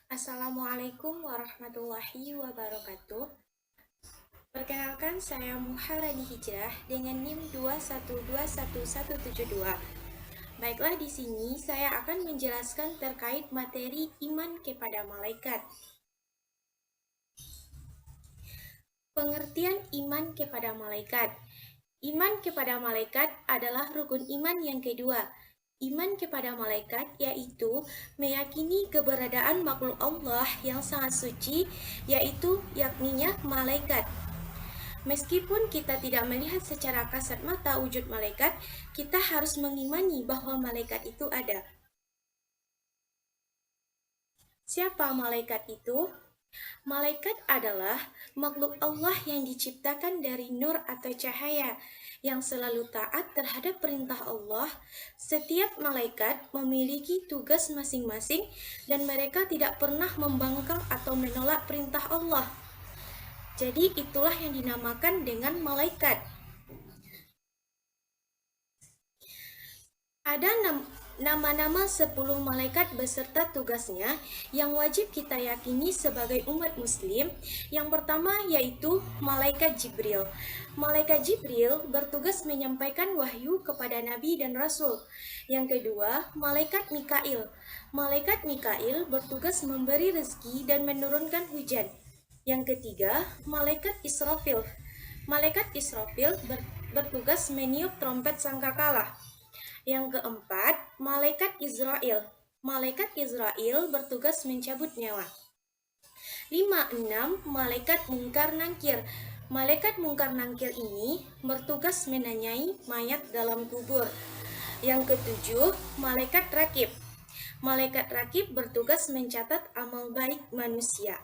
Assalamualaikum warahmatullahi wabarakatuh. Perkenalkan, saya Muharani Hijrah dengan NIM 2121172. Baiklah, di sini saya akan menjelaskan terkait materi iman kepada malaikat. Pengertian iman kepada malaikat. Iman kepada malaikat adalah rukun iman yang kedua. Iman kepada malaikat yaitu meyakini keberadaan makhluk Allah yang sangat suci, yaitu yakninya malaikat. Meskipun kita tidak melihat secara kasat mata wujud malaikat, kita harus mengimani bahwa malaikat itu ada. Siapa malaikat itu? Malaikat adalah makhluk Allah yang diciptakan dari nur atau cahaya, yang selalu taat terhadap perintah Allah. Setiap malaikat memiliki tugas masing-masing dan mereka tidak pernah membangkang atau menolak perintah Allah. Jadi itulah yang dinamakan dengan malaikat. Ada nama-nama 10 malaikat beserta tugasnya yang wajib kita yakini sebagai umat muslim. Yang pertama yaitu Malaikat Jibril. Malaikat Jibril bertugas menyampaikan wahyu kepada Nabi dan Rasul. Yang kedua, Malaikat Mikail. Malaikat Mikail bertugas memberi rezeki dan menurunkan hujan. Yang ketiga, Malaikat Israfil. Malaikat Israfil bertugas meniup trompet sangkakala. Yang keempat, Malaikat Israel. Malaikat Israel bertugas mencabut nyawa. 5. Malaikat Mungkar Nangkir. Malaikat Mungkar Nangkir ini bertugas menanyai mayat dalam kubur. Yang ketujuh, Malaikat Rakib. Malaikat Rakib bertugas mencatat amal baik manusia.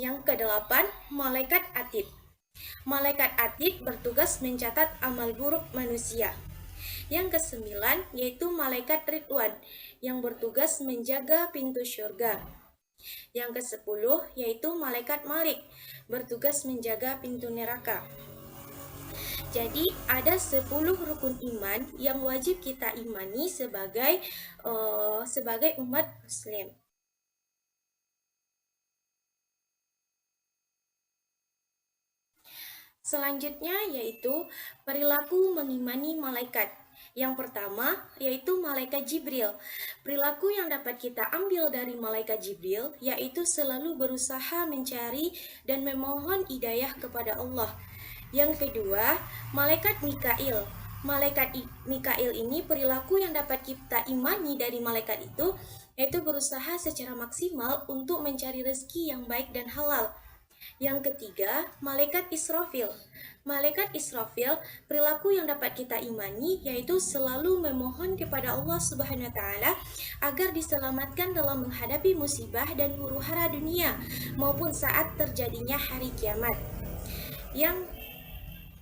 Yang kedelapan, Malaikat Atid. Malaikat Atid bertugas mencatat amal buruk manusia. Yang kesembilan yaitu Malaikat Ridwan yang bertugas menjaga pintu surga. Yang kesepuluh yaitu Malaikat Malik bertugas menjaga pintu neraka. Jadi ada 10 rukun iman yang wajib kita imani sebagai umat muslim. Selanjutnya yaitu perilaku mengimani malaikat. Yang pertama yaitu Malaikat Jibril. Perilaku yang dapat kita ambil dari Malaikat Jibril yaitu selalu berusaha mencari dan memohon hidayah kepada Allah. Yang kedua, Malaikat Mikail. Malaikat Mikail ini perilaku yang dapat kita imani dari malaikat itu yaitu berusaha secara maksimal untuk mencari rezeki yang baik dan halal. Yang ketiga, Malaikat Israfil. Malaikat Israfil, perilaku yang dapat kita imani yaitu selalu memohon kepada Allah Subhanahu wa taala agar diselamatkan dalam menghadapi musibah dan huru-hara dunia maupun saat terjadinya hari kiamat. Yang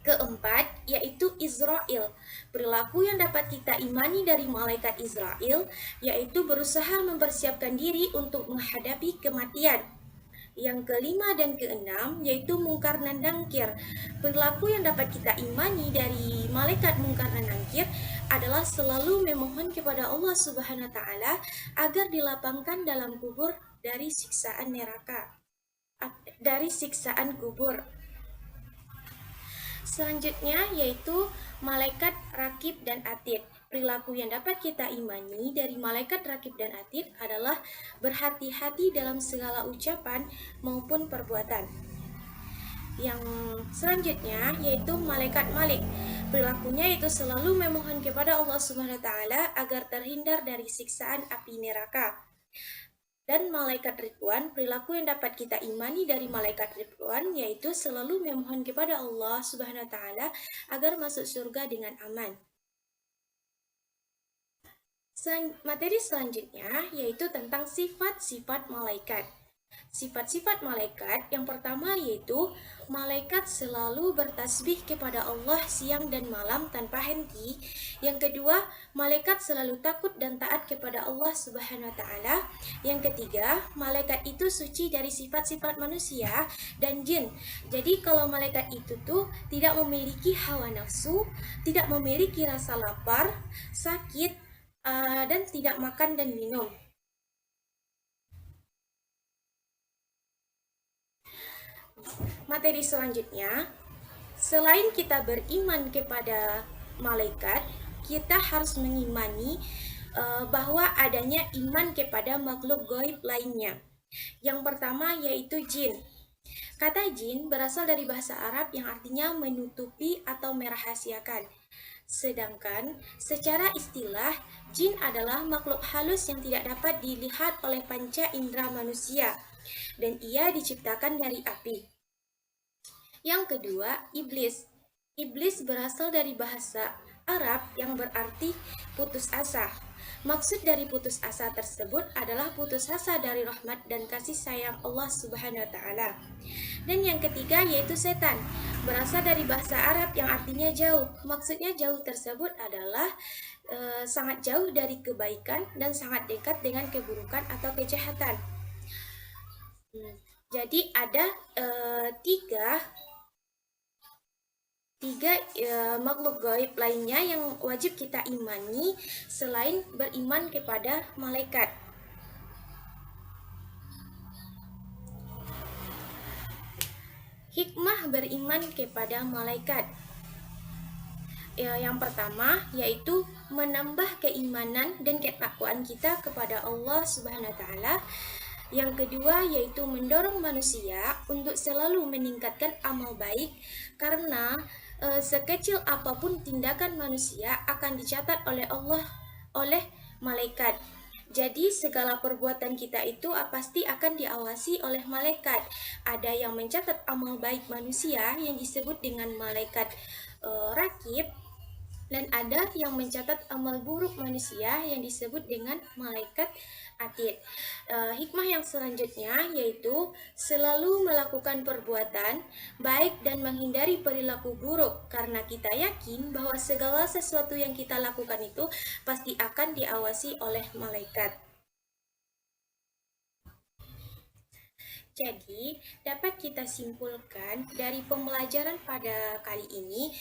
keempat yaitu Israel. Perilaku yang dapat kita imani dari malaikat Israel yaitu berusaha mempersiapkan diri untuk menghadapi kematian. Yang kelima dan keenam yaitu Mungkar dan Nangkir. Perilaku yang dapat kita imani dari malaikat Mungkar dan Nangkir adalah selalu memohon kepada Allah Subhanahu wa taala agar dilapangkan dalam kubur dari siksaan neraka, dari siksaan kubur. Selanjutnya yaitu Malaikat Rakib dan Atid. Perilaku yang dapat kita imani dari Malaikat Rakib dan Atid adalah berhati-hati dalam segala ucapan maupun perbuatan. Yang selanjutnya yaitu Malaikat Malik. Perilakunya itu selalu memohon kepada Allah Subhanahu wa taala agar terhindar dari siksaan api neraka. Dan Malaikat Ridwan, perilaku yang dapat kita imani dari Malaikat Ridwan yaitu selalu memohon kepada Allah Subhanahu wa taala agar masuk surga dengan aman. Materi selanjutnya yaitu tentang sifat-sifat malaikat. Sifat-sifat malaikat yang pertama yaitu malaikat selalu bertasbih kepada Allah siang dan malam tanpa henti. Yang kedua, malaikat selalu takut dan taat kepada Allah Subhanahu wa taala. Yang ketiga, malaikat itu suci dari sifat-sifat manusia dan jin. Jadi kalau malaikat itu tuh tidak memiliki hawa nafsu, tidak memiliki rasa lapar, sakit, dan tidak makan dan minum. materi selanjutnya, selain kita beriman kepada malaikat, kita harus mengimani bahwa adanya iman kepada makhluk gaib lainnya. Yang pertama yaitu jin. Kata jin berasal dari bahasa Arab yang artinya menutupi atau merahasiakan. Sedangkan secara istilah, jin adalah makhluk halus yang tidak dapat dilihat oleh panca indera manusia, dan ia diciptakan dari api. Yang kedua, iblis. Iblis berasal dari bahasa Arab yang berarti putus asa. Maksud dari putus asa tersebut adalah putus asa dari rahmat dan kasih sayang Allah Subhanahu wa taala. Dan yang ketiga yaitu setan. Berasal dari bahasa Arab yang artinya jauh. Maksudnya jauh tersebut adalah sangat jauh dari kebaikan dan sangat dekat dengan keburukan atau kejahatan. Jadi ada tiga makhluk gaib lainnya yang wajib kita imani selain beriman kepada malaikat. Hikmah beriman kepada malaikat. Yang pertama yaitu menambah keimanan dan ketakwaan kita kepada Allah Subhanahu wa taala. Yang kedua yaitu mendorong manusia untuk selalu meningkatkan amal baik, karena sekecil apapun tindakan manusia akan dicatat oleh Allah, oleh malaikat. Jadi segala perbuatan kita itu pasti akan diawasi oleh malaikat. Ada yang mencatat amal baik manusia yang disebut dengan malaikat rakib, dan ada yang mencatat amal buruk manusia yang disebut dengan malaikat atid. Hikmah yang selanjutnya yaitu selalu melakukan perbuatan baik dan menghindari perilaku buruk, karena kita yakin bahwa segala sesuatu yang kita lakukan itu pasti akan diawasi oleh malaikat. Jadi, dapat kita simpulkan dari pembelajaran pada kali ini,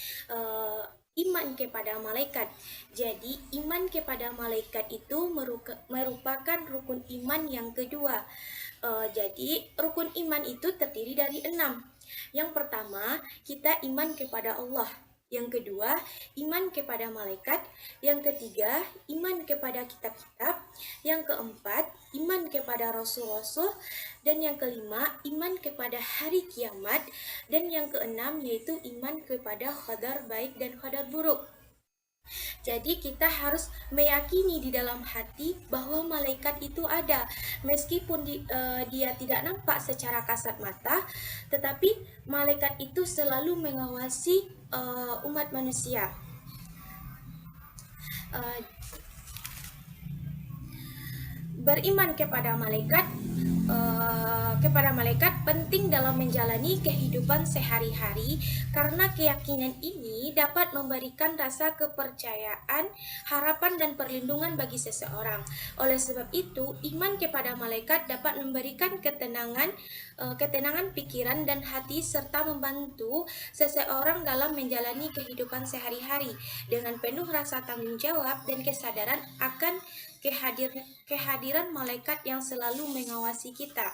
iman kepada malaikat. Jadi, iman kepada malaikat itu merupakan rukun iman yang kedua. Jadi, rukun iman itu terdiri dari 6. Yang pertama, kita iman kepada Allah. Yang kedua, iman kepada malaikat. Yang ketiga, iman kepada kitab-kitab. Yang keempat, iman kepada rasul-rasul. Dan yang kelima, iman kepada hari kiamat. Dan yang keenam yaitu iman kepada qadar baik dan qadar buruk. Jadi kita harus meyakini di dalam hati bahwa malaikat itu ada. Meskipun dia tidak nampak secara kasat mata, tetapi malaikat itu selalu mengawasi umat manusia. Beriman kepada malaikat penting dalam menjalani kehidupan sehari-hari, karena keyakinan ini dapat memberikan rasa kepercayaan, harapan dan perlindungan bagi seseorang. Oleh sebab itu, iman kepada malaikat dapat memberikan ketenangan pikiran dan hati, serta membantu seseorang dalam menjalani kehidupan sehari-hari dengan penuh rasa tanggung jawab dan kesadaran akan kehadiran malaikat yang selalu mengawasi kita.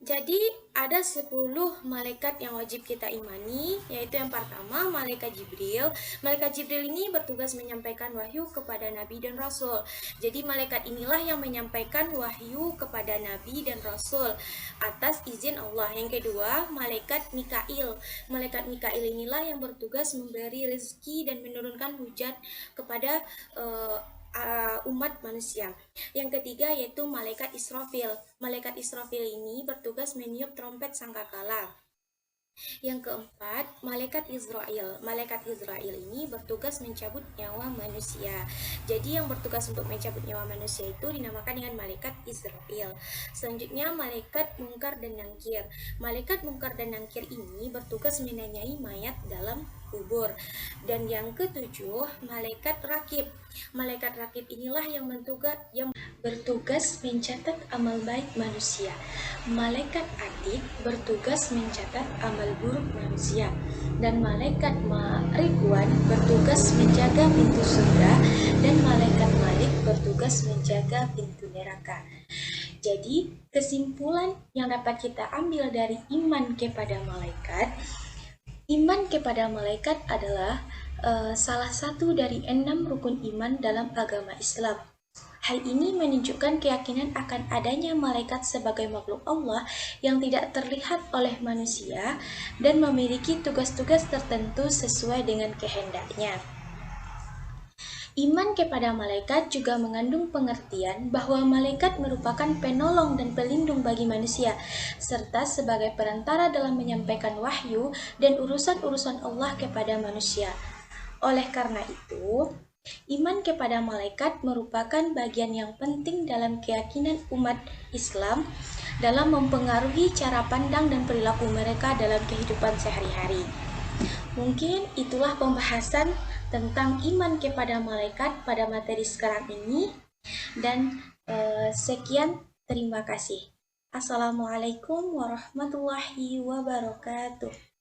Jadi ada 10 malaikat yang wajib kita imani, yaitu yang pertama malaikat Jibril. Malaikat Jibril ini bertugas menyampaikan wahyu kepada Nabi dan Rasul. Jadi malaikat inilah yang menyampaikan wahyu kepada Nabi dan Rasul atas izin Allah. Yang kedua, malaikat Mikail. Malaikat Mikail inilah yang bertugas memberi rezeki dan menurunkan hujan kepada umat manusia. Yang ketiga yaitu malaikat Israfil. Malaikat Israfil ini bertugas meniup trompet sangkakala. Yang keempat, malaikat Israel. Malaikat Israel ini bertugas mencabut nyawa manusia. Jadi yang bertugas untuk mencabut nyawa manusia itu dinamakan dengan malaikat Israel. Selanjutnya, malaikat Munkar dan Nakir. Malaikat Munkar dan Nakir ini bertugas menanyai mayat dalam kubur. Dan yang ketujuh, malaikat Rakib. Malaikat Rakib inilah yang bertugas mencatat amal baik manusia. Malaikat Atid bertugas mencatat amal buruk manusia. Dan malaikat Ridwan bertugas menjaga pintu surga. Dan malaikat Malik bertugas menjaga pintu neraka. Jadi, kesimpulan yang dapat kita ambil dari iman kepada malaikat adalah salah satu dari 6 rukun iman dalam agama Islam. Hal ini menunjukkan keyakinan akan adanya malaikat sebagai makhluk Allah yang tidak terlihat oleh manusia dan memiliki tugas-tugas tertentu sesuai dengan kehendaknya. Iman kepada malaikat juga mengandung pengertian bahwa malaikat merupakan penolong dan pelindung bagi manusia, serta sebagai perantara dalam menyampaikan wahyu dan urusan-urusan Allah kepada manusia. Oleh karena itu, iman kepada malaikat merupakan bagian yang penting dalam keyakinan umat Islam dalam mempengaruhi cara pandang dan perilaku mereka dalam kehidupan sehari-hari. Mungkin itulah pembahasan tentang iman kepada malaikat pada materi sekarang ini, dan sekian, terima kasih. Assalamualaikum warahmatullahi wabarakatuh.